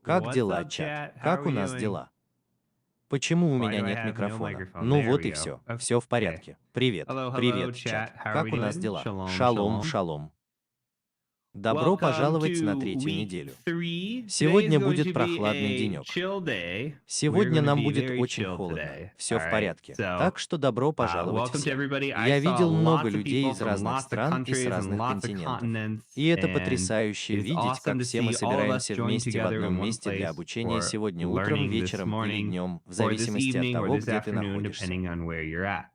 Как дела, чат? Как у нас дела? Почему у меня нет микрофона? Ну вот и все. Все в порядке. Привет. Привет, чат. Как у нас дела? Шалом, шалом. Добро пожаловать на третью неделю. Сегодня будет прохладный денек. Сегодня нам будет очень холодно. Все в порядке. Так что добро пожаловать всем. Я видел много людей из разных стран и с разных континентов. И это потрясающе видеть, как все мы собираемся вместе в одном месте для обучения сегодня утром, вечером или днем, в зависимости от того, где ты находишься.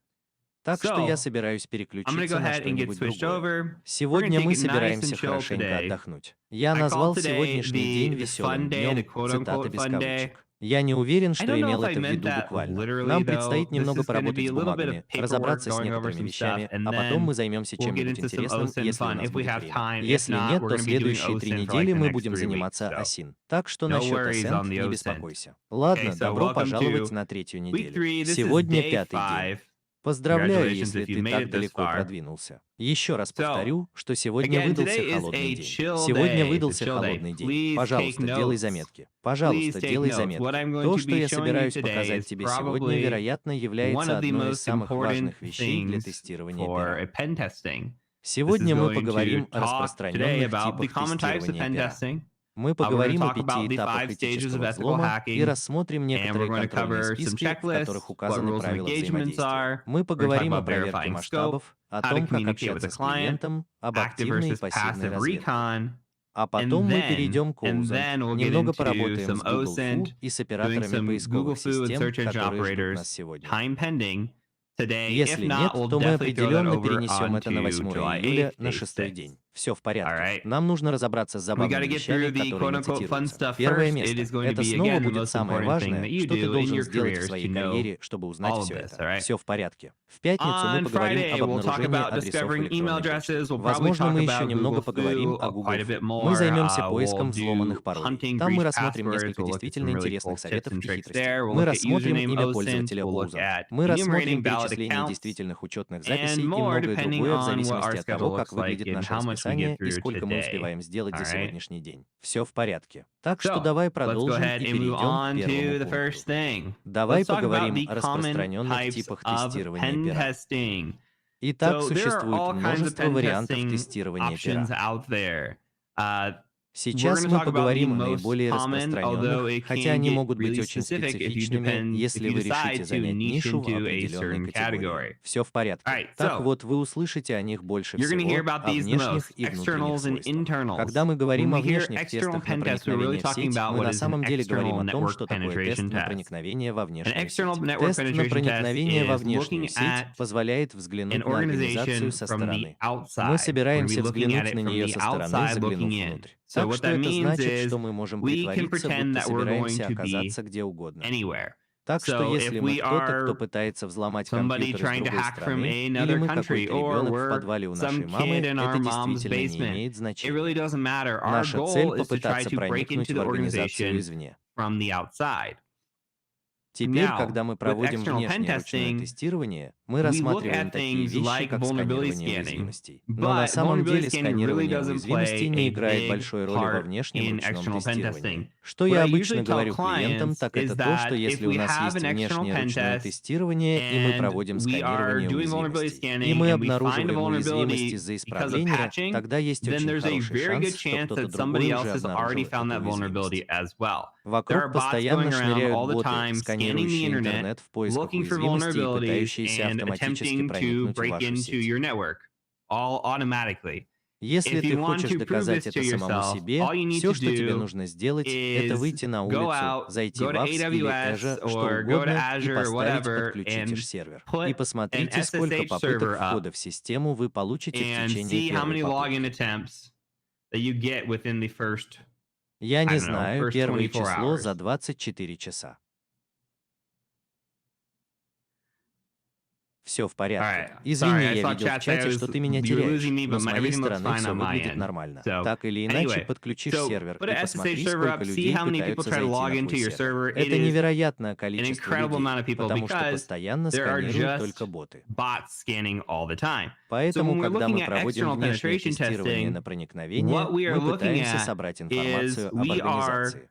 Так что я собираюсь переключиться на что-нибудь другое. Сегодня мы собираемся хорошенько отдохнуть. Я назвал сегодняшний день веселым днем, цитата без кавычек. Я не уверен, что имел это в виду буквально. Нам предстоит немного поработать с бумагами, разобраться с некоторыми вещами, а потом мы займемся чем-нибудь интересным, если у нас будет время. Если нет, то следующие 3 недели мы будем заниматься осин. Так что насчет асент не беспокойся. Ладно, добро пожаловать на третью неделю. Сегодня 5-й день. Поздравляю, если ты так далеко продвинулся. Еще раз повторю, что сегодня выдался холодный день. Сегодня выдался холодный день. Пожалуйста, делай заметки. Пожалуйста, делай заметки. То, что я собираюсь показать тебе сегодня, вероятно, является одной из самых важных вещей для тестирования пера. Сегодня мы поговорим о распространенных типах тестирования пера. Мы поговорим о 5 этапах критического взлома и рассмотрим некоторые контрольные списки, в которых указаны правила взаимодействия. Мы поговорим о проверке масштабов, о том, как общаться с клиентом, об активной и пассивной разведке. А потом мы перейдем к OSINT, немного поработаем с Google Fu и с операторами поисковых систем, которые ждут нас сегодня. Если нет, то мы определенно перенесем это на 8 июля, на 6-й день. Все в порядке. Нам нужно разобраться с забавными вещами, которые не цитируются. Первое место. Это снова будет самое важное, что ты должен сделать в своей карьере, чтобы узнать все это. Все в порядке. В пятницу мы поговорим об обнаружении адресов электронной почты. Возможно, мы еще немного поговорим о Google Fu. Мы займемся поиском взломанных паролей. Там мы рассмотрим несколько действительно интересных советов и хитростей. Мы рассмотрим имя пользователя OSINT. Мы рассмотрим перечисление действительных учетных записей и многое другое в зависимости от того, как выглядит наше расписание и сколько мы успеваем сделать за сегодняшний день. Все в порядке. Так что давай продолжим и перейдем к первому пункту. Давай поговорим о распространенных типах тестирования пера. Итак, существует множество вариантов тестирования пера. Сейчас мы поговорим о наиболее распространенных, хотя они могут быть очень специфичными, если вы решите занять нишу в определенной категории. Все в порядке. Так вот, вы услышите о них больше всего, о внешних и внутренних свойствах. Когда мы говорим о внешних тестах на проникновение в сеть, мы на самом деле говорим о том, что такое тест на проникновение во внешнюю сеть. Тест на проникновение во внешнюю сеть позволяет взглянуть на организацию со стороны. Мы собираемся взглянуть на нее со стороны, заглянув внутрь. Так что это значит, что мы можем притвориться, будто собираемся оказаться где угодно. Так что если мы кто-то, кто пытается взломать компьютер с другой стороны, или мы какой-то ребенок в подвале у нашей мамы, это действительно не имеет значения. Наша цель — попытаться проникнуть в организацию извне. Теперь, когда мы проводим внешнее ручное тестирование, мы рассматриваем такие вещи, как сканирование уязвимостей. Но на самом деле сканирование уязвимостей не играет большой роли во внешнем ручном тестировании. Что я обычно говорю клиентам, так это то, что если у нас есть внешнее ручное тестирование, и мы проводим сканирование уязвимостей, и мы обнаруживаем уязвимость из-за исправления, тогда есть очень хороший шанс, что кто-то другой уже обнаружил эту уязвимость. Вокруг постоянно шныряют боты, сканирующие интернет в поисках уязвимостей и пытающиеся автоматически проникнуть в вашу сеть. Если ты хочешь доказать это самому себе, все, что тебе нужно сделать, это выйти на улицу, зайти в Apps или Azure, что угодно, и поставить «Подключить сервер». И посмотрите, сколько попыток входа в систему вы получите в течение первой попытки. Я не знаю, первое число за 24 часа. Все в порядке. Извини, я видел в чате, что ты меня теряешь, но с моей стороны все выглядит нормально. Так или иначе, подключишь сервер и посмотри, сколько людей пытаются зайти на твой сервер. Это невероятное количество людей, потому что постоянно сканируют только боты. Поэтому, когда мы проводим внешнее тестирование на проникновение, мы пытаемся собрать информацию об организации.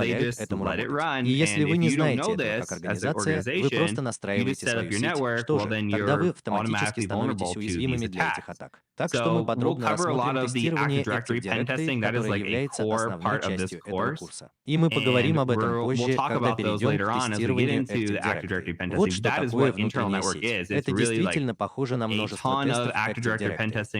they позволяют just этому let it работать. И run. если And вы if не you don't знаете know этого как this as an организация, вы просто organization, you just настраиваете set up свою your сеть, network, что well, же, then тогда вы you're автоматически automatically становитесь vulnerable to these уязвимыми для этих attacks. атак. Так что мы So we'll подробно cover a lot рассмотрим of the Active тестирование Directory Active pen Directory, testing. That is которое like a является core основной part of this частью этого course. курса. И мы поговорим And об этом we'll позже, talk когда about those перейдем later к on as we get тестированию into Active the Active Directory. Directory pen Вот testing. что That is такое what internal внутренняя network сеть. is. It's Это really like действительно похоже на a множество ton of тестов Active Active Directory pen Directory. testing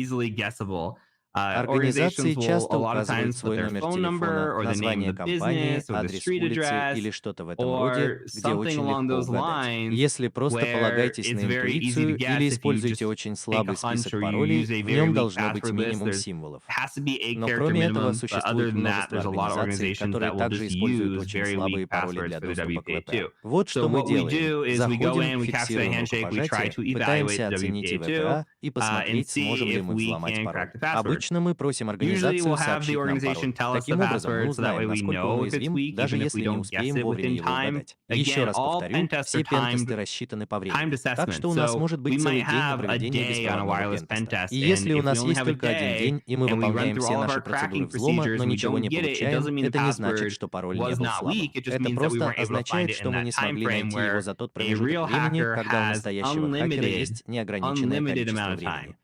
easily guessable. Организации Organizations will часто a lot of указывают times put свой their номер phone телефона, number or the name of название the компании, business or the адрес street улицы address или что-то в этом роде, or где something очень along легко those угадать. lines Если просто where полагаетесь it's на very easy to интуицию или guess if you используете just очень take a слабый hunch список or you паролей, use a в very нем weak должно быть password list. минимум There символов. has to be 8 Но character кроме этого, minimum, but other существует than that, множество there's a lot of организаций, organizations которые that will также just используют use очень very слабые weak пароли passwords для for the доступа к VP. WPA2. Вот So что мы what we делаем. do is we go Заходим, in, we capture the фиксируем handshake, we try рукопожатие, to evaluate пытаемся the оценить WPA2 ИВПА и and посмотреть, see сможем ли if мы we взломать can пароль. crack the password. Обычно мы просим Usually организацию we'll have the сообщить нам пароль. organization tell us the Таким образом, мы password so that узнаем, way we насколько он know if it's уязвим, weak, даже even if we если не don't guess успеем it вовремя within его time. угадать. Еще Again, раз all pen повторю, tests are все пентесты timed рассчитаны по timed времени. Так assessment. что у нас So может быть we might целый день на have a проведение day on a беспроводного wireless pen пентеста. test, И and если у if we нас only есть have a только один day день, и мы and we run выполняем through все all of наши our процедуры cracking взлома, procedures но and we ничего don't не get it, it получаем, doesn't mean the это не значит, password что пароль не was был not weak. взломан. It just Это means that we просто weren't able to find означает, it in что мы that не time смогли frame найти его where за тот a промежуток real времени, hacker когда у has настоящего хакера есть неограниченное unlimited количество amount of time. времени.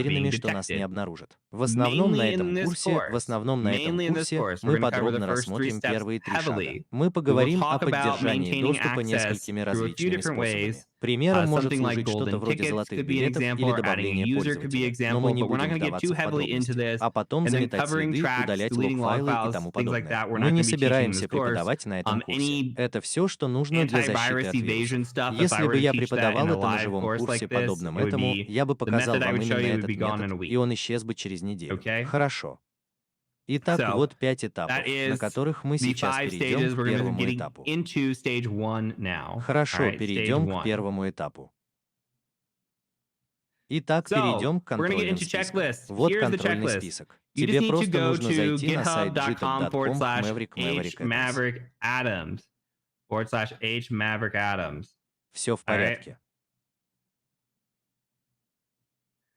not being уверенными, что нас не detected. обнаружат. В основном на этом курсе, мы we're going to cover the подробно first three рассмотрим steps первые 3 шага. heavily. Мы We will поговорим о talk about поддержании maintaining доступа access несколькими through a few различными different способами. ways. Примером может Something like служить что-то golden вроде tickets золотых could be an билетов или example, or adding a добавления user could be an пользователя, но мы example, не but we're not будем going to get too вдаваться в heavily into подробности, this. а потом And then заметать covering следы, tracks, удалять deleting log лог-файлы и files, тому things like подобное. that, we're Мы not не going to be teaching in собираемся this course. преподавать на этом курсе. Any Это все, что нужно для защиты antivirus от evasion вирусов. stuff, if I Если were бы to я teach that in преподавал a это на live живом course курсе, like this, подобном it would этому, be я бы the показал method I вам would show именно you would be этот gone in метод, a и week. он исчез бы через неделю. Okay? Хорошо. Итак, So вот 5 that этапов, на is которых мы the сейчас 5 перейдем stages. к We're going to be первому getting этапу. into stage 1 now. All Хорошо, right, stage перейдем к 1. первому этапу. Итак, So перейдем к we're going to get контрольным into спискам. checklists. Вот Here's the контрольный checklist. список. You just Тебе need to просто go нужно to зайти на сайт github.com forward github.com slash Maverick h Adams. maverick adams forward slash h maverick adams. Все в All right. порядке.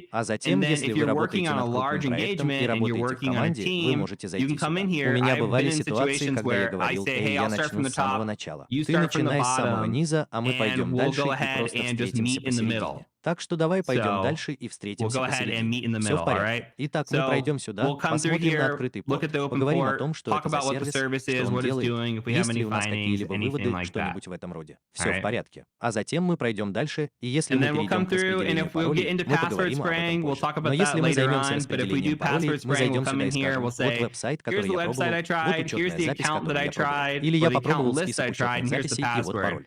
spreadsheet. А And затем, then если if вы you're working работаете on a над крупным large проектом и engagement and you're работаете в working on a команде, вы team, можете you зайти can come сюда. in У here. меня I've been бывали in ситуации, situations когда я where I говорил, say, эй, hey, я I'll start from начну the с самого top, начала. you Ты start from the начинай с самого bottom, низа, а мы and пойдем we'll дальше go и ahead просто and just встретимся meet in the посередине. middle. Так что давай пойдем So дальше и we'll встретимся go ahead and посередине. meet in the Все в middle, all порядке. right? Итак, мы So пройдем сюда, we'll come through посмотрим на here, открытый look порт, at the open поговорим о port, том, что talk это за about what the сервис, service что is, он what it's делает, doing, if we have есть any ли у нас findings, какие-либо anything выводы, like that. что-нибудь в этом роде. All Все в right. порядке. А затем мы пройдем дальше, и если And мы then we'll перейдем come к through, and распределению if we'll get паролей, into мы password поговорим об этом spraying, we'll позже. talk Но about that если мы later займемся on. But if we do распределением паролей, password мы spraying, we'll зайдем come сюда in и here, скажем, we'll вот say, веб-сайт, here's который the я website пробовал, I вот tried, here's учетная the запись, account that которую I я пробовал. tried, Или or я the account попробовал list I список tried, учетной and here's the записи, и вот password. пароль.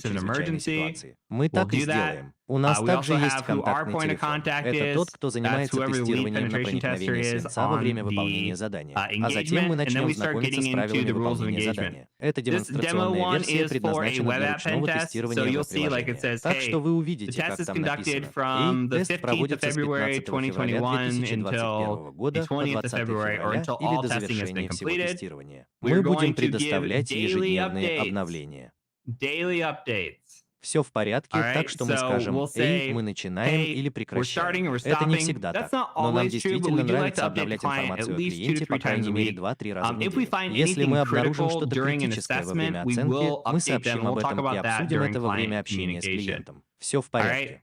случае case of an чрезвычайной emergency, ситуации. Мы we'll так и do that. сделаем. У нас We также also есть have who our контактный point of телефон. contact Это тот, is. кто That's занимается whoever the lead тестированием на penetration tester проникновение is свинца во on время the выполнения задания. А затем engagement, мы and then начнем we start знакомиться getting с into правилами the rules of выполнения engagement. задания. Эта This demo демонстрационная one версия is for a предназначена web для app pen ручного test. So тестирования you'll see, like it веб-приложения. says, Так что hey, вы the увидите, test как is там conducted написано. from the Тест 15th of проводится с February 15 февраля 2021 2021 until the года по 20th of 20 February, or февраля until или all до testing has been завершения всего completed. тестирования. We're Мы going будем to give предоставлять daily ежедневные updates. обновления. Daily updates. Все в порядке, All так right, что мы so скажем, we'll эй, say, мы начинаем hey, или we're прекращаем. starting or we're Это не stopping. всегда That's так, not но нам always true, but действительно we do like нравится to update the обновлять client at информацию о least 2 to клиенте 3 по times a крайней мере week. 2-3 раза в If we неделю. find Если anything мы обнаружим critical что-то during an критическое во время assessment, we оценки, will мы update them. сообщим We'll об talk этом и about that обсудим during это во client время общения с communication. клиентом. Все в All right. порядке.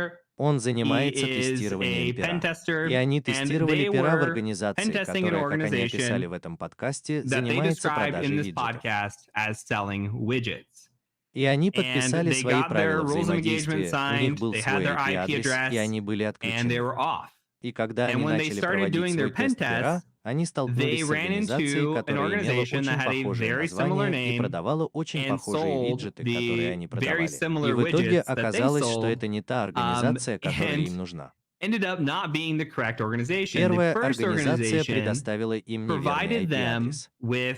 Он He занимается is тестированием a pen пера. И tester, они and тестировали they пера в were pen организации, testing an которая, как они описали organization в этом подкасте, that they занимается described in продажей this виджетов. podcast as selling widgets. И они And подписали they свои got their правила rules of engagement взаимодействия, у них signed, был they had свой their IP IP-адрес, и address, они были and they отключены. were off. И когда And они when they начали started проводить doing their свой pen тест пера, tests, они they столкнулись с ran организацией, into an которая имела organization that очень had a похожее very similar название и name продавала очень and похожие sold виджеты, которые the они very продавали. И similar в итоге widgets that they оказалось, что sold, это не та организация, которая and им нужна. ended up not being the correct organization. The Первая first организация organization предоставила им неверный provided them IP-адрес. with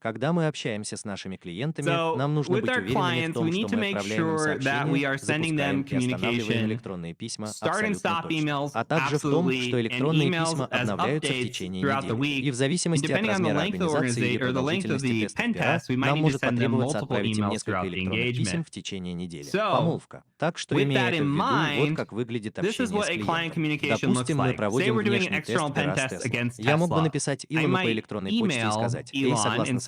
Когда мы общаемся с нашими клиентами, So, нам нужно with быть our уверенными в clients, we том, need что to мы make отправляем им sure that we сообщения, are sending them запускаем и останавливаем communication, электронные письма start and абсолютно stop точно, emails а также в том, что absolutely, and электронные emails письма as обновляются в updates течение throughout the недели. И week. в And зависимости от depending on the размера length of the организации или organization or the length of продолжительности the тестов pen пера, test, we might нам need to может send them потребоваться multiple отправить им emails несколько throughout the электронных писем engagement. в течение недели. So, Помолвка. Так что, with имея that это in в виду, вот mind, как выглядит this is общение what с a client клиентом. communication looks Допустим, мы like. Say проводим we're doing an внешний тест external pen пера с test Теслой. against Я мог бы Tesla. написать I Илону по might электронной почте и email сказать: «Эй, Elon согласно and say,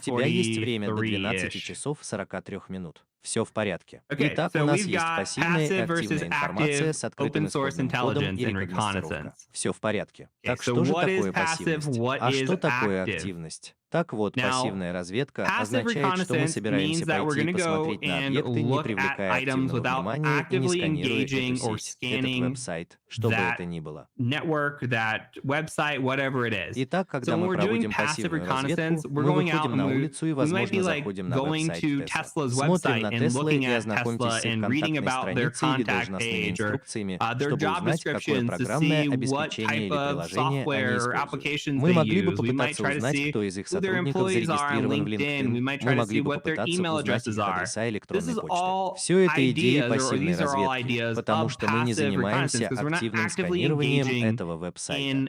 тебя есть время до 12 12:43-ish. часов 43 минут. Все в порядке. Okay, Итак, у so нас we've есть got пассивная и passive versus активная информация active с открытым open source исходным кодом intelligence и and рекогносцировка. reconnaissance. Все в порядке. Okay, Так so что же what is такое passive? пассивность? What А is что такое active? активность? Так вот, Now, пассивная разведка passive означает, что мы reconnaissance means собираемся that we're пойти и going to go посмотреть на and объекты, не look at привлекая items активного without внимания и не actively сканируя эту engaging or сеть, этот scanning веб-сайт, что бы that это ни было. network, that website, whatever it is. Итак, So когда when мы we're doing проводим passive пассивную reconnaissance, разведку, we're мы going out выходим and на улицу и, we might be возможно, like заходим на going веб-сайт to Tesla. Tesla's Смотрим website на and Tesla looking и at ознакомьтесь Tesla с их and reading контактной about their страницей или contact должностными page or инструкциями, their чтобы job узнать, какое descriptions to программное see what обеспечение type или of приложение они software or используют. applications Мы they могли бы use. We might попытаться try to узнать, see кто из их who their сотрудников employees are on зарегистрирован в LinkedIn. We LinkedIn. might Мы try to могли see бы what their попытаться email узнать addresses их are. адреса This электронной is почты. all Все это идеи ideas, or пассивной these are all разведки, ideas потому of что мы не passive reconnaissance занимаемся because we're not активным actively сканированием engaging этого веб-сайта. in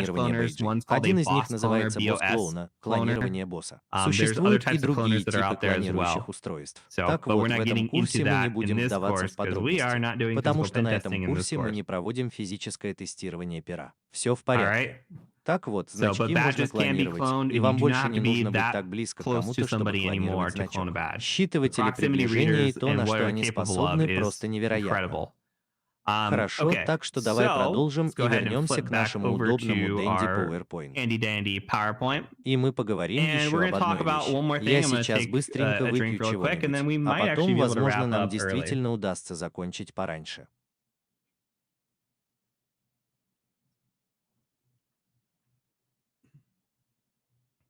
клонирования cloners. бейджей. One's called a Один из них boss cloner, называется босс BOS клоуна, cloner. клонирование босса. There's other Существуют и types of другие cloners that are типы out there as клонирующих well. устройств. So, Так but we're вот, в not этом getting into курсе мы не that in будем this вдаваться в course because we are подробности, not doing потому physical что pen на этом testing in this курсе мы course. не проводим физическое тестирование пера. Все в All порядке. right. Так вот, So, but значки можно badges can be клонировать, cloned, и and you вам do not больше have не to be нужно быть that так близко к close to кому-то, чтобы somebody anymore клонировать to clone a значок. badge. The Считыватели proximity приближения и readers то, and на what что they're они capable of способны, is просто невероятно. incredible. Хорошо, Okay, так что давай so продолжим let's и go ahead and вернемся flip к back нашему over удобному to Денди our PowerPoint. handy dandy PowerPoint. И мы поговорим And we're еще going об to talk одной about вещи. one more thing. Я I'm going to сейчас take быстренько a drink выпью real quick, and then чего-нибудь, we а might actually потом, be able to возможно, wrap нам up early. действительно удастся закончить пораньше.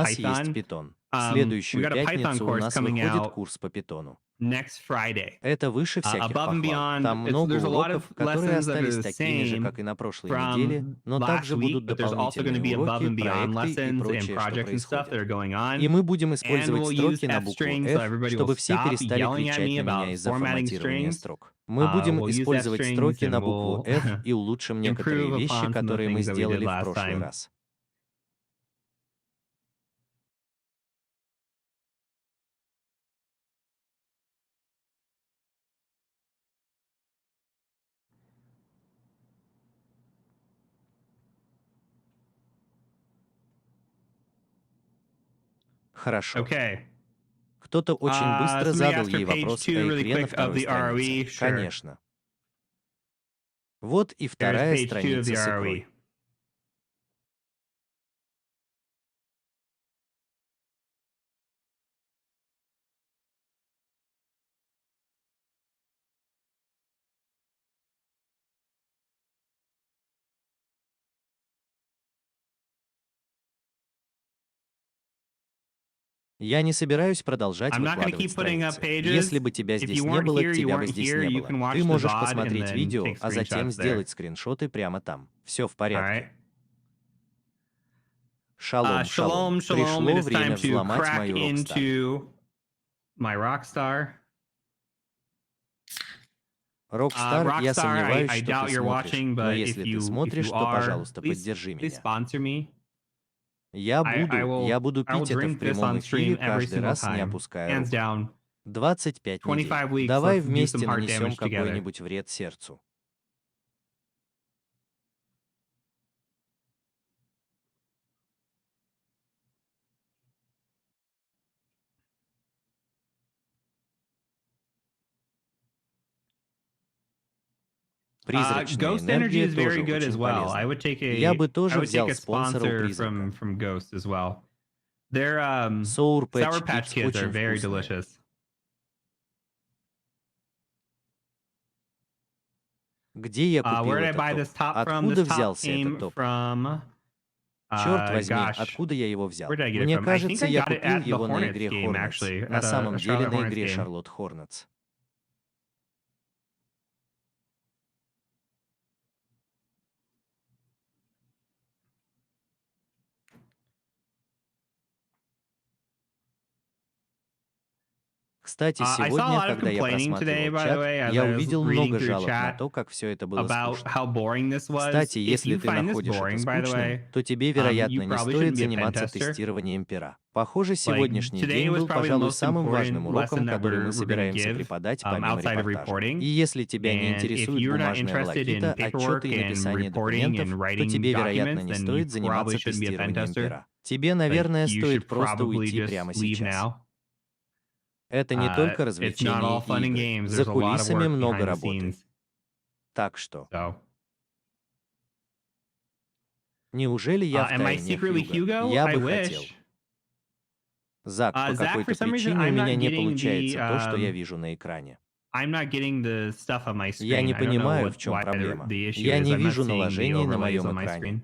нас есть Python. Python. В We следующую got a Python пятницу у course нас coming выходит out курс по питону. next Friday. Это выше всяких Above and похвал. Там beyond, много there's a lot of уроков, которые lessons that are остались the такими же, same как и на прошлой неделе, from но last также будут week, but there's also going to дополнительные be above уроки, and beyond проекты и lessons and прочее, что projects and stuff that происходит. are going И on. мы будем And использовать we'll use строки на F букву strings, so F, everybody will чтобы все stop перестали yelling at кричать me на меня about из-за formatting форматирования strings. строк. Мы будем We'll use F использовать strings строки на and букву we'll F и улучшим некоторые improve вещи, upon some of the которые мы things that we did сделали в last прошлый time. раз. Хорошо. Okay. Кто-то очень быстро Somebody задал asked for ей page вопрос 2 о really игре на quick of второй the странице. ROE. Sure. Конечно. Вот и There's вторая page 2 of the страница с ROE. икрой. Я не собираюсь продолжать I'm not going to выкладывать keep putting up страницы. Если pages. бы тебя If you здесь не weren't было, here, you тебя бы weren't здесь here. не You было. can watch Ты the можешь VOD and посмотреть then видео, take а затем screenshots there. сделать скриншоты прямо там. Все в All right. порядке. Шалом, шалом. Shalom, shalom. It Пришло is time время to взломать crack мою Рокстар. into my Rockstar. Рокстар, я Rockstar, сомневаюсь, I что ты doubt you're смотришь, watching, но but если ты if смотришь, you то, are, пожалуйста, please поддержи please меня. sponsor me. Я I буду will пить это в drink this прямом on эфире stream every каждый single раз, не time. опуская Hands рук. down. 25 недель. 25 weeks. Давай Let's do some вместе heart нанесем damage together. какой-нибудь вред сердцу. Призрачная Ghost Energy энергия is very тоже good as очень well. I полезна. would take Я бы I тоже would take взял a спонсора у sponsor призрака. from Ghost as well. Their Sour Sour Patch Patch Kids Kids are очень very вкусные. delicious. Где я Where купил did I этот buy топ? this top from? This Откуда top взялся этот came топ? from Черт возьми, gosh, откуда я его where взял? did I get it Мне from? I think кажется, I я got it купил at the его на Hornets игре game Hornets. actually, На at самом a деле Charlotte на Hornets игре game. Charlotte Hornets. Кстати, I saw a сегодня, lot of когда я complaining today, просматривал by the чат, way, as я I was увидел reading много through жалоб на chat то, как все это было about скучно. how boring this was. Кстати, If если you ты find this находишь это boring, by the скучным, way, то тебе, you вероятно, не probably стоит shouldn't be a pen заниматься tester. тестированием пера. Похоже, Like сегодняшний today день was был, probably the пожалуй, most самым важным important lesson уроком, that который мы we're going to собираемся give преподать помимо outside of репортажа. reporting. И если тебя не And if интересует you're not бумажная interested in волокита, отчеты paperwork и and написание reporting документов, and то writing тебе, вероятно, documents, не then you стоит заниматься probably shouldn't be a pen тестированием tester. пера. Тебе, Like наверное, you стоит should просто probably уйти just прямо leave сейчас. now. Это не только It's not развлечения all и fun and игры. games. За There's a lot of кулисами work много behind the работы. scenes. Так что, So, неужели я am I втайне secretly Хьюго? Hugo? Я I бы хотел. wish. Зак, по Zach, for какой-то some reason, причине у I'm меня not не getting получается то, что я вижу на экране. I'm not getting the stuff on my Я screen. не I don't know понимаю, в чем why проблема. the issue Я is. не I'm not вижу seeing the наложений на overlays моем on my экране. screen.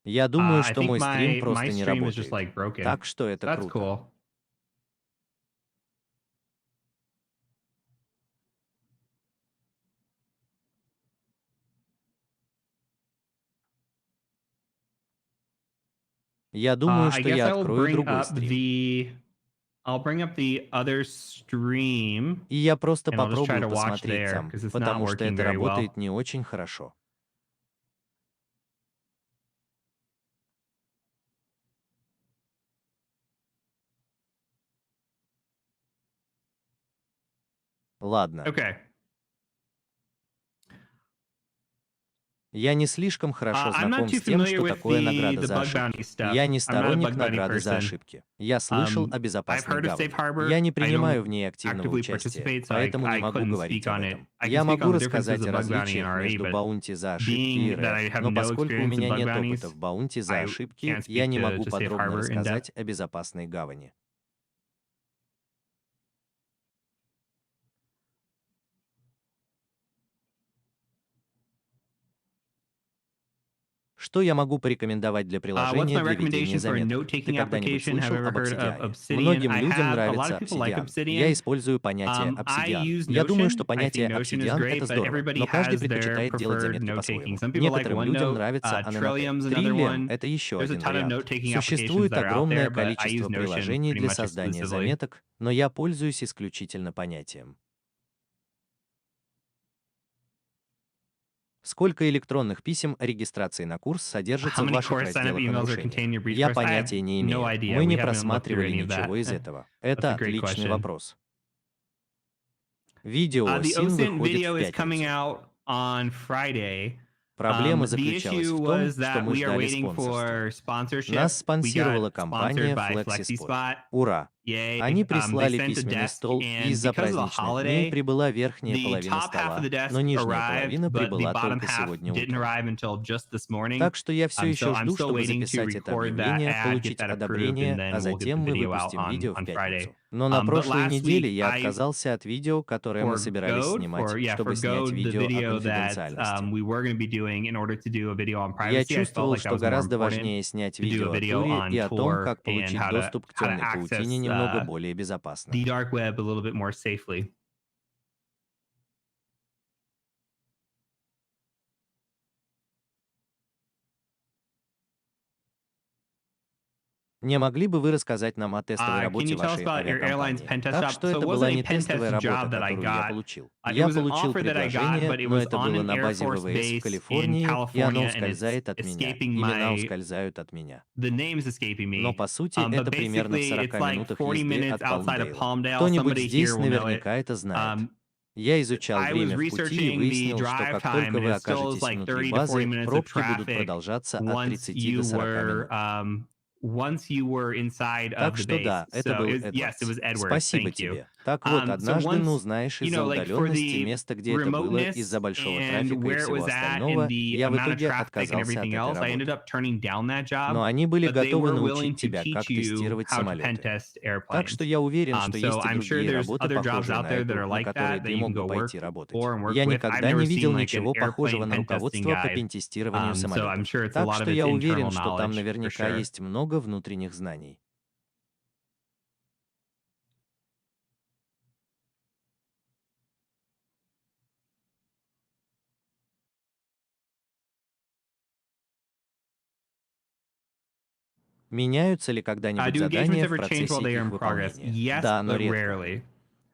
Я думаю, I что think мой стрим my просто не stream is just работает. like broken. Так что это That's круто. cool. Я думаю, I что guess я I will открою bring другой up стрим. I'll bring up the other stream, И я просто and I'll just try попробую to watch посмотреть there там, because it's not потому что working это very well. работает не очень хорошо. Ладно. Okay. Я не слишком хорошо I'm not знаком too с тем, familiar что with такое награда the за bug bounty ошибки. stuff. Я не I'm not a сторонник bug bounty награды за person. ошибки. Я слышал о I've безопасной heard of Safe гавани. Harbor. Я не I принимаю don't в ней активного actively участия, participate, so поэтому не I могу couldn't говорить speak об on it. этом. I Я can speak могу on the differences рассказать of о bug bounty and различиях RE, между but баунти за ошибки и being that I РЭ, have но no поскольку у experience in меня bug нет bounties, опыта в баунти за I ошибки, can't я speak не могу to Safe подробно Harbor in depth. рассказать о безопасной гавани. Что я могу порекомендовать для What's приложения my для ведения recommendation for a заметок? Ты note-taking когда-нибудь application? Have слышал I ever об heard of обсидиане? Obsidian? Многим I людям have. A lot нравится of people like обсидиан. Я Obsidian. использую понятие I обсидиан. use Я думаю, Notion. что I think понятие Notion is обсидиан — great, это but здорово, everybody но каждый has their предпочитает делать preferred заметки note-taking. по-своему. Some people like Некоторым людям OneNote. нравится анематеп. Trillium's another Триллиум — one. это еще There's a один ton of вариант. note-taking applications Существует that are out огромное there, but I количество use Notion приложений pretty для much создания exclusively. заметок, но я пользуюсь исключительно понятием. Сколько электронных писем о регистрации на курс содержится How в many ваших course sign-up разделах о emails are нарушениях? contained in your breach Я course? I have понятия не no имею. idea. Мы We не haven't looked through просматривали any of that. ничего из этого. That's Это a great отличный question. вопрос. Видео The СИН OSINT выходит в video is coming пятницу. out on Friday. Проблема The заключалась issue в том, was что that мы we are ждали waiting спонсорства. for sponsorship. Нас We got спонсировала sponsored компания by FlexiSpot. FlexiSpot. Ура! Yay. Они They прислали sent a письменный desk, стол, и and из-за because of the праздничных дней holiday, прибыла верхняя the половина top half of стола, the desk но нижняя arrived, половина but the прибыла bottom только half сегодня didn't утром. arrive until just this morning. Так что я все So еще I'm жду, still чтобы waiting to записать это record that объявление, ad, get получить that approved, and одобрение, а then we'll get the затем мы video out выпустим видео в on Friday. пятницу. Но на But прошлой last неделе week, я I отказался от видео, которое мы собирались снимать, чтобы снять forgoed the видео о video that конфиденциальности. we were going to be doing in order to do a video on Я privacy. I felt чувствовал, like that что was more гораздо important важнее снять to do a видео о video туре и on о том, tour как and получить how доступ к темной to паутине access немного более безопасно. the dark web a little bit more safely. Не могли бы вы рассказать нам о тестовой Can работе you tell us вашей about your airline's авиакомпании? pen test Так job? что So it это wasn't была a не pen тестовая test работа, job that I которую я got. получил. It Я was an получил offer that I got, предложение, but it но was это on было an на Air базе Force ВВС в base in Калифорнии, и оно California, and it's ускользает от меня. escaping Имена my. ускользают от меня. The name's escaping Но me. по сути But это примерно в basically, 40 it's like минутах 40 езды minutes от outside of Палмдейла. Palmdale. Кто-нибудь Somebody here здесь will know it. наверняка это знает. Um, Я изучал I was время в пути и researching the выяснил, что drive как time, только and вы it still is окажетесь like внутри 30 to 40 базы, minutes of пробки будут traffic продолжаться от 30 до 40 минут. once you were inside Так of the что base. да, это So был yes, it Эдвардс. was Edwards. Спасибо Thank you. тебе. Так вот, So однажды, ну, once, знаешь, you из-за know, like for удаленности, the места, где это было, remoteness из-за большого and трафика и where it всего was at and остального, the я в amount of итоге traffic and отказался от everything этой else, I ended работы. up turning down that job. Но они были But they готовы were научить willing to тебя, как teach you тестировать how to pen самолеты. test Так что airplanes. я уверен, что So есть и I'm sure другие there's работы, other jobs похожие out на there that эту, are на like которые that ты you can мог бы go work пойти работать. for and work Я with. I've никогда never не seen видел like an ничего похожего airplane на pen testing руководство по guide. пентестированию So I'm самолетов. sure it's a Так lot of что it's я internal уверен, что там knowledge for наверняка sure. есть много внутренних знаний. Меняются ли когда-нибудь Do engagements задания в ever change while процессе they are их in progress? выполнения? Yes, Да, но but редко. rarely.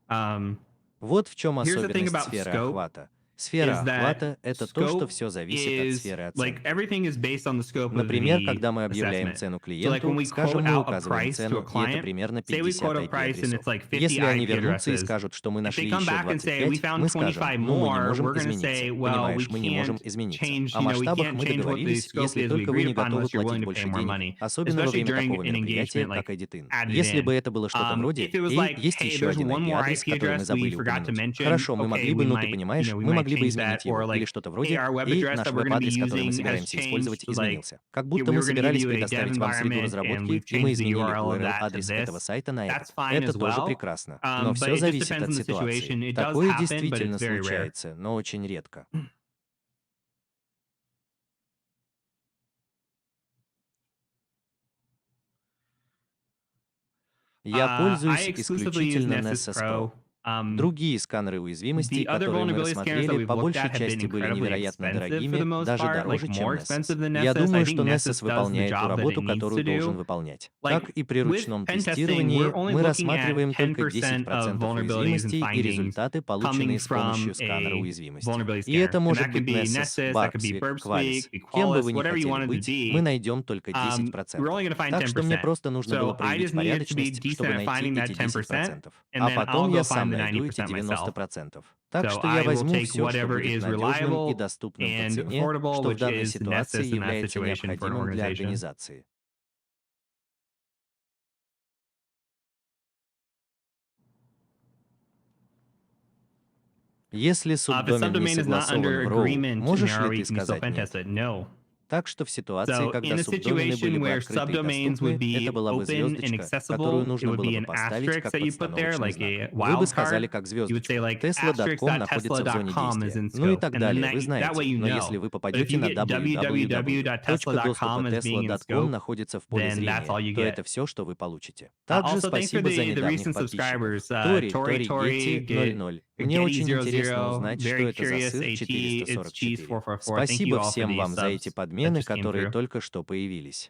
Um, Вот в чем Here's the thing особенность about сферы scope охвата. Сфера is that охвата — это то, что scope все зависит от is сферы like оценки. everything is based on the scope of Например, the когда мы объявляем assessment. цену So like when клиенту, we скажем, quote мы out a указываем price to a цену, и это client, примерно say we 50 quote a price and it's IP-адресов. like 50 Если они IP вернутся и addresses. скажут, что мы If they нашли come еще back and say we 25, found мы скажем, 25 ну мы не more, можем we're going to измениться. say, well, Понимаешь, we мы не можем can't измениться. change, О we масштабах can't мы change what the договорились, scope если is. We только вы agreed не upon готовы unless you're willing платить to больше pay more денег, money, особенно во especially время during такого an мероприятия, engagement like как Эдитын. added Если бы in. это было что-то вроде, If it was и like, есть hey, еще there's один one more IP-адрес, IP который мы address we забыли forgot to упомянуть. mention, Хорошо, мы okay, могли we бы, ну ты might, понимаешь, we мы might могли бы change that, изменить or его, или like, что-то hey, вроде, our web и address наш that we're going to be веб-адрес, который мы using has собираемся использовать, changed. Like, изменился. Как we будто мы were going to give собирались you a dev предоставить вам среду environment, and разработки, we've и мы changed the изменили URL of that to URL-адрес этого this. сайта на That's этот. fine Это as тоже well. прекрасно. Но But все it just зависит depends от on the ситуации. situation. It does Такое happen, but действительно it's very rare. случается, но очень редко. Я I пользуюсь exclusively use исключительно Nessus Nessus Pro. Pro. Другие сканеры уязвимостей, The other которые мы vulnerability scanners that рассмотрели, we've по looked большей at have been части были incredibly невероятно expensive for the дорогими, most даже part, дороже, like чем more Nessus. expensive than Я Nessus. I думаю, think что Nessus Nessus does the выполняет ту job that it работу, needs которую to должен do. выполнять. Like Так и при with ручном pen testing, тестировании we're only мы looking at рассматриваем только 10% of 10% vulnerabilities and уязвимостей и findings результаты, coming полученные с from помощью сканера a уязвимости. vulnerability И это scanner. And может that быть can be Nessus, Nessus, that could be Barbspeak, Burp Qualys. Speak, be Кем бы вы Qualys, ни whatever you хотели wanted to быть, мы be. найдем только We're 10%. only going to find Так что мне 10%. просто нужно было So I проявить just needed to be порядочность, чтобы decent at найти finding that эти 10%, 10%. and А then потом I'll я go сам find the найду эти 90% myself. 90%. Так So что я I will возьму take все, что whatever будет is надежным и reliable доступным по and цене, affordable, что в which данной is ситуации Nessus in that является situation for an необходимым для organization. организации. Если If a субдомен не subdomain is not согласован under в ROW, agreement in можешь ли ROE, ты can you still сказать pen нет? test it? No. Так что в ситуации, So когда in a субдомены были situation бы where открыты и subdomains would доступны, это be была бы open and звездочка, которую accessible, it нужно would было be бы an поставить asterisk как that you put there, подстановочный like знак. a Вы бы wild сказали card. как You would say звездочку. like asterisk Tesla.com находится в зоне tesla.com is действия. in Ну и scope. так And then далее, вы that знаете. way you Но если know. вы But if попадете you на get www. Точка доступа www.tesla.com as being in Tesla.com scope, находится в поле then that's all зрения, you то get. это все, что вы получите. Также Also, thanks for спасибо за the недавних recent подписчиков. subscribers. Тори, Tori, Getty 00. Мне очень интересно узнать, что very это за curious, сыр AT, it's cheese 444. 444. Thank you Спасибо all for всем these вам за subs эти that подмены, just came которые through. только что появились.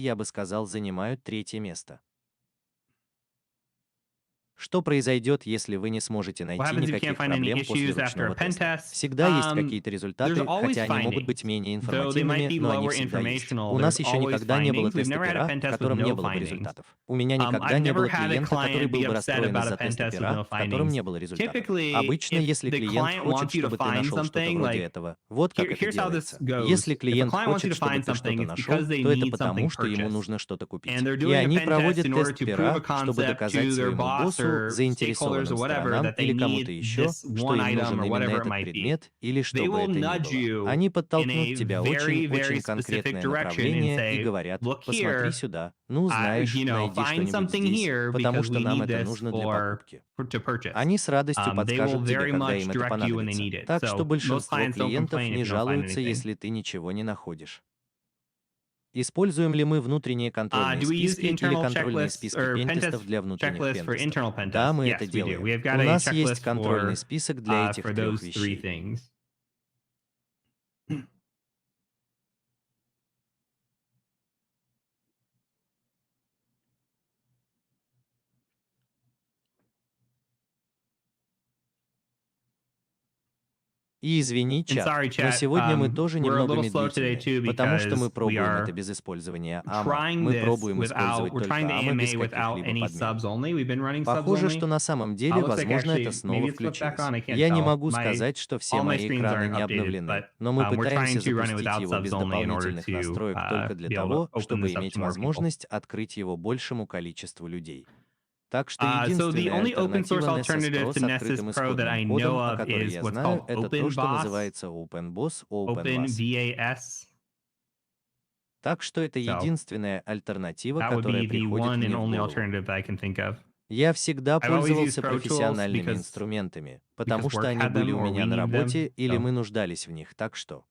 я бы сказал, занимают третье место. Что произойдет, если вы не сможете What найти happens if you can't никаких find any проблем после issues after a ручного pen теста? test? Всегда есть какие-то There's результаты, always хотя они могут быть findings, менее though they might информативными, be но они lower всегда есть. informational. У нас There's еще always никогда не было findings. We've теста never had a пера, pen в test with котором не no было бы findings. результатов. У меня никогда I've не never было had a клиента, который client был be бы upset расстроен about a из-за pen теста test with пера, no в котором findings. не было результатов. Typically, Обычно, if если the клиент client хочет, wants you to чтобы ты find нашел что-то something, вроде like этого, вот как это here's how this делается. Если goes. If a клиент client wants you хочет, to чтобы find ты something, что-то it's нашел, because they то это need потому, something что ему purchased. нужно что-то And купить. they're И doing a они pen test проводят in order тест to prove a пера, чтобы concept доказать to their своему boss боссу, or stakeholders or заинтересованным whatever сторонам that they или кому-то need еще, this что one им item нужен or именно whatever it этот might be. предмет или They что бы will это ни nudge было. you Они in подтолкнут a тебя very, very очень specific конкретное direction and направление и say, говорят, look посмотри here, сюда, ну знаешь, найди find что-нибудь something здесь, here потому because что we нам need это this нужно для покупки. to purchase. Они с радостью They will подскажут тебе, very когда much им это direct you when they понадобится. need it. Так что So most большинство clients don't клиентов complain if не you don't find жалуются, anything. если ты ничего не находишь. Используем ли мы внутренние контрольные Do we use списки или internal контрольные checklists списки or pen пентестов test для внутренних checklists for пентестов? internal pen Да, tests? мы Yes, это we do. делаем. We have got У a нас есть checklist контрольный for список для этих for трех those three вещей. things. И извини, And чат, sorry, но chat. сегодня мы тоже We're a немного little slow today медлительны, too потому что мы because we пробуем это are без использования AMA. trying Мы this пробуем without. использовать We're trying только the AMA без AMA without каких-либо any подмен. subs only. We've been running subs Похоже, only. что на самом деле, Looks like возможно, это actually снова maybe it's flipped back включилось. on. I can't Я не tell. могу сказать, что все All my мои screens экраны aren't не updated, обновлены, but но мы we're trying пытаемся to run it запустить without его subs без only in order дополнительных to настроек только для be able to того, open чтобы this up иметь to more people. возможность открыть его большему количеству людей. Так что So the единственная only open source альтернатива Nessus alternative Pro to с Nessus открытым Pro that I исходным know кодом, о of которой is я what's знаю, called это то, что OpenVAS, называется OpenBoss, OpenVAS. OpenVAS. Так что это So единственная альтернатива, that would которая be the приходит one and мне в only голову. alternative that I can think of. Я всегда I've always used пользовался Pro Tools профессиональными because инструментами, потому что work они had были them у or меня we на needed them. работе или So мы нуждались в них, так что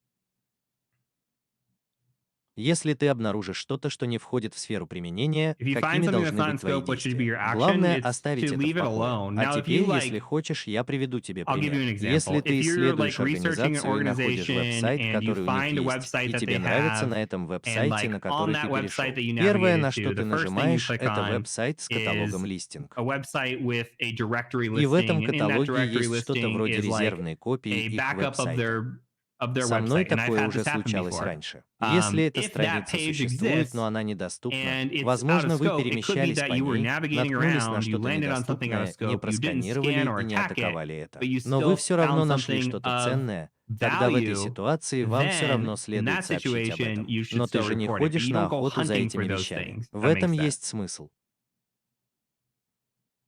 если ты обнаружишь что-то, что не входит в сферу применения, if you find какими something that's должны not in быть твои scope, what should be действия? your action? Главное It's оставить to это в leave it покое. alone. А Now, if you теперь, если like, хочешь, я приведу тебе I'll give you пример. an Если example. ты If you're like исследуешь researching an организацию и находишь organization веб-сайт, and you который у них find a есть, website и that тебе they нравится have, на этом and веб-сайте, like на on который that ты website перешел, that you первое, navigated на что to, ты the first thing you нажимаешь, click это on веб-сайт с is каталогом листинг. a website with a directory И в этом listing, and in that каталоге directory есть что-то listing вроде is like резервной копии a их backup веб-сайта. of their Со мной website, and I've такое had уже this happen случалось before. раньше. Если эта If that страница page существует, но exists она недоступна, and it's out of возможно, вы scope, it could be перемещались that по you were ней, navigating наткнулись на around, you что-то landed on something out of недоступное, не scope, you didn't просканировали scan or и не attack it, атаковали это. but you Но вы still все равно found нашли something что-то of ценное. Тогда в этой value, ситуации вам все then равно in следует that сообщить об situation, этом. you should Но ты still же не report it, but ходишь you на don't go охоту за hunting этими for those вещами. things. В That этом makes sense. есть смысл.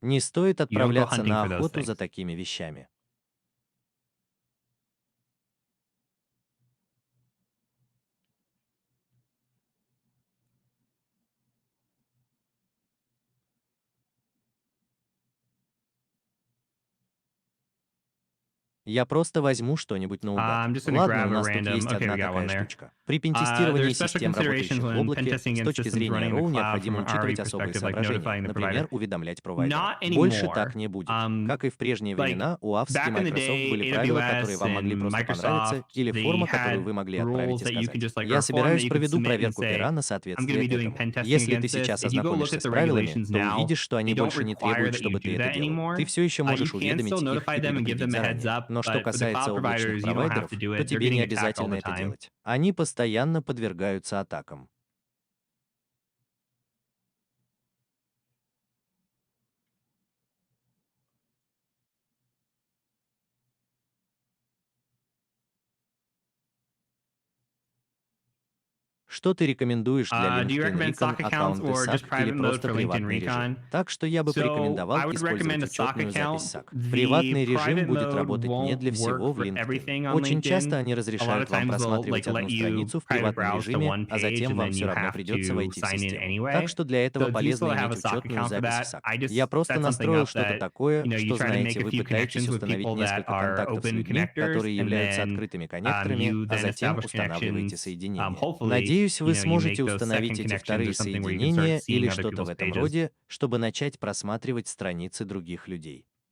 Не стоит You don't go отправляться hunting на for those охоту things. за такими вещами. Я просто возьму что-нибудь наугад. I'm just going to Ладно, у grab a нас тут random. есть Okay, одна we got one такая there. штучка. При There's пентестировании special систем, considerations работающих в when pen облаке, testing с against точки systems зрения running in the RAW cloud from необходимо an RE учитывать особые perspective, like соображения, notifying the например, provider. уведомлять провайдера. Not Больше anymore. так не будет. Как и в прежние Like времена, у AWS и back in the Microsoft day, были правила, которые AWS вам могли and просто понравиться, Microsoft, или they форма, которую had вы могли rules отправить и that you can сказать. just like, or Я a form that собираюсь you could проведу submit and проверку пера say, на I'm going to соответствие be doing этому. pen testing Если ты against this. сейчас If you go look ознакомишься at с the правилами, regulations то now, увидишь, что они they don't больше не require требуют, that you чтобы ты do это that делал. anymore. Ты все еще You можешь can уведомить still их notify и them and give предупредить them a heads заранее. up, Но что but for the касается cloud облачных providers, you don't have провайдеров, to do то it. They're тебе не getting attacked all обязательно the это time. делать. Они постоянно подвергаются атакам. Что ты рекомендуешь для Do you LinkedIn recommend Recon, stock accounts аккаунты or just SAC или private mode просто for LinkedIn приватный режим? Recon? Так что я бы So I порекомендовал would recommend использовать a stock учетную запись account. SAC. The Приватный режим private будет mode работать не won't для всего work в for LinkedIn. everything on Очень часто LinkedIn. они A lot разрешают of вам times they'll просматривать like let одну you страницу в private приватном browse to режиме, one а page, затем and вам then все you равно have придется to войти в sign in систему. anyway. Так что для So этого it's полезно useful to have иметь a stock учетную account for запись that. SAC. I just Я просто set something настроил up что-то that такое, you что, try to make знаете, a вы few пытаетесь connections with установить people that несколько are контактов с open людьми, connectors, которые and являются then открытыми коннекторами, you а then затем establish устанавливаете connections. соединение. Hopefully, Надеюсь, вы you make сможете those установить second эти connections or вторые something where you can start соединения seeing или other что-то в people's этом pages. роде, чтобы начать просматривать страницы других людей.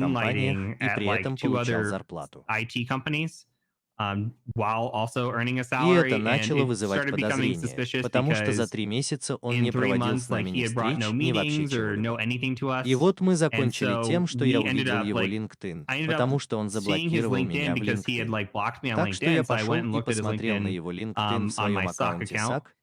компаниях moonlighting и at при like этом two получал other зарплату. IT companies while also earning a И это salary. And начало it вызывать started becoming подозрения, suspicious потому что за because 3 месяца он in не three проводил с months, like нами he ни had brought no встреч, ни вообще meetings or no чего-либо. anything to И us. вот мы And закончили so тем, что я we ended увидел up его like, LinkedIn, I ended up потому что он seeing his заблокировал LinkedIn меня в because he had LinkedIn. like blocked me on Так что LinkedIn. я So I went пошел and и looked at his посмотрел на LinkedIn его LinkedIn в on my своем stock аккаунте account. SAC,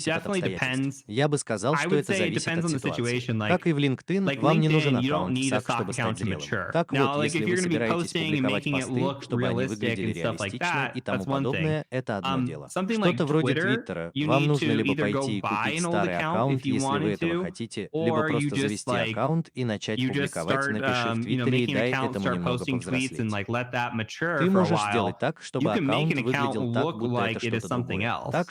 зависит от definitely обстоятельств. depends. Я бы сказал, I что would это say it зависит depends от on the ситуации. situation. Как и в LinkedIn, Like вам не нужен LinkedIn, you don't аккаунт в need a САК, stock чтобы стать account to зрелым. mature. Так Now, вот, like если if вы you're going to be собираетесь posting and публиковать making it посты, look чтобы они realistic выглядели and stuff like реалистично that, и тому that's one thing. подобное, это одно дело. Something like Что-то вроде Twitter, Твиттера, you вам need нужно to либо either go пойти и buy купить an old старый account аккаунт, if you если вы wanted этого to, хотите, либо or you просто just завести like аккаунт и начать you just публиковать, start напиши в Твиттере и making an дай account, этому start немного posting tweets and повзрослеть. like let that mature Ты for a можешь сделать while. так, You чтобы can make an аккаунт account выглядел так, look будто это like it is что-то something другое. Так, else.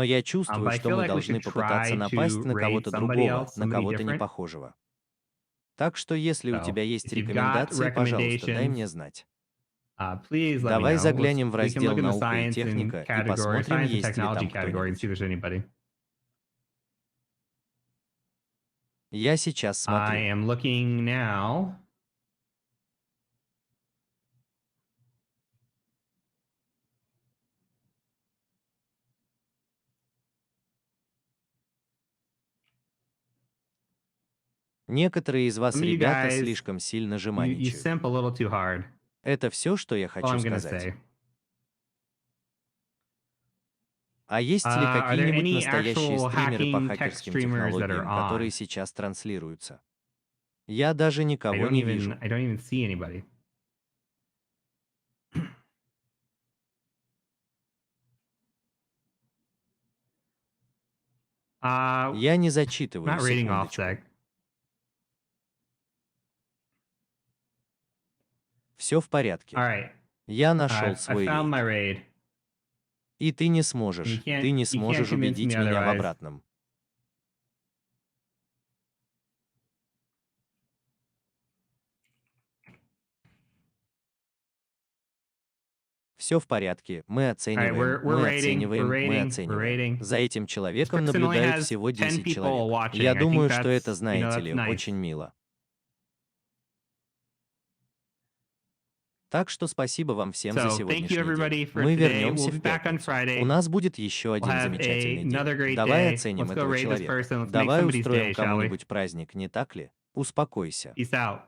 Но я But чувствую, I что feel мы like we должны should попытаться try to напасть на raid кого-то somebody другого, else, на somebody кого-то different. непохожего. Так что если у So тебя есть if you've got рекомендации, пожалуйста, дай мне recommendations, знать. please let me Давай know. заглянем в We can раздел look in the «Наука и science and техника» и category, посмотрим, science and есть ли technology там category, and see if кто-нибудь. there's anybody. Я сейчас I смотрю. am looking now. Некоторые из вас, Some of you ребята, guys, слишком сильно you жеманничают. simp a little too hard. Это все, что я That's all хочу I'm gonna сказать. say. А есть ли Are there какие-нибудь any настоящие actual стримеры по hacking tech хакерским streamers that are технологиям, которые on? сейчас транслируются? Я даже никого не вижу. I don't even see anybody. Я не Not зачитываю, rating секундочку. OffSec. Все в All порядке. right. Я нашел I свой found my рейд. raid. И ты не You сможешь you can't convince убедить me меня в otherwise. обратном. Все в порядке, мы All right, оцениваем, we're мы rating, we're оцениваем, мы rating, we're оцениваем. rating. За этим This человеком person only наблюдает has всего 10 10 people человек. watching. Я I think думаю, что that's, это, знаете that's ли, nice. очень мило. Так что спасибо вам всем за So, thank you сегодняшний everybody день. for Мы today. вернемся We'll be в back on пятницу. У Friday. нас будет еще We'll один have замечательный another день. great Давай day. оценим Let's go этого raid this человека. person. Let's make Давай somebody's устроим day, shall we? кому-нибудь праздник, не так ли? Успокойся. Peace out.